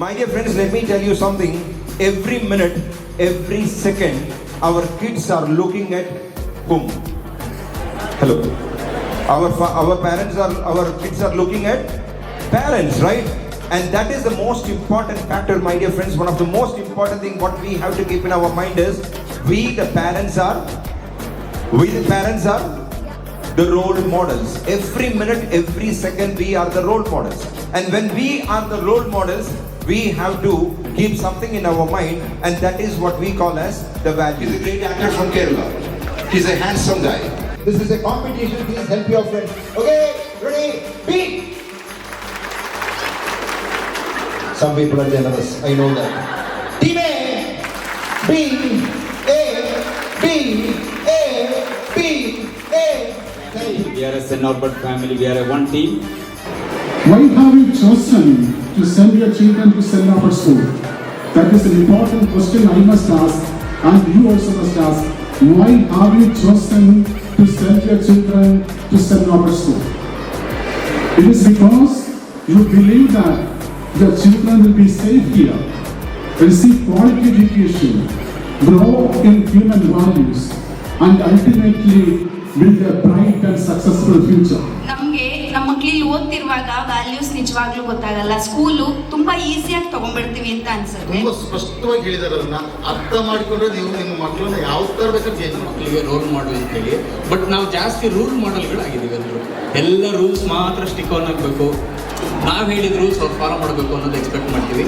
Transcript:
my dear friends, let me tell you something. Every minute, every second, our kids are looking at whom? Hello. Our parents are, our kids are looking at parents, right? And that is the most important factor, my dear friends. One of the most important thing what we have to keep in our mind is we the parents are the role models. Every minute, every second, we are the role models. And when we are the role models, we have to keep something in our mind, and that is what we call as the value. He's a great actor from Kerala. He's a handsome guy. This is a competition. Please help your friend. Okay, ready, beat. Some people are generous. I know that. Team A, B, A, B, A, B, A. We are a St. Norbert family. We are a one team. Why have you chosen to send your children to St. Norbert School? That is an important question I must ask, and you also must ask. Why have you chosen to send your children to St. Norbert School? It is because you believe that your children will be safe here, receive quality education, grow in human values, and ultimately build a bright and successful future. ನಮಗೆ ನಮ್ಮ ಮಕ್ಕಳು ಓದ್ತಿರುವಾಗ values ನಿಜವಾಗ್ಲೂ ಗೊತ್ತಾಗಲ್ಲ. School ತುಂಬಾ ಈಸಿಯಾಗಿ ತಗೊಂಡ್ಬಿಡ್ತೀವಿ ಅಂತ ಅನ್ಸುತ್ತೆ. ತುಂಬಾ ಸ್ಪಷ್ಟವಾಗಿ ಹೇಳಿದಾರೆ. ಅದನ್ನ ಅರ್ಥ ಮಾಡಿಕೊಂಡ್ರೆ ನೀವು ನಿಮ್ಮ ಮಕ್ಕಳನ್ನ ಯಾವ ತರ ಬೇಕಾದ್ರೆ ಚೇಂಜ್ ಮಕ್ಕಳಿಗೆ ರೋಲ್ ಮಾಡಲ್ ಅಂತೇಳಿ. ಬಟ್ ನಾವು ಜಾಸ್ತಿ ರೂಲ್ ಮಾಡೆಲ್ಗಳಾಗಿದ್ದೀವಿ ಅಂದರು. ಎಲ್ಲ ರೂಲ್ಸ್ ಮಾತ್ರ ಸ್ಟಿಕ್ ಆನ್ ಆಗಬೇಕು, ನಾವು ಹೇಳಿದ ರೂಲ್ಸ್ ಅವ್ರು ಫಾಲೋ ಮಾಡಬೇಕು ಅನ್ನೋದು ಎಕ್ಸ್ಪೆಕ್ಟ್ ಮಾಡ್ತೀವಿ.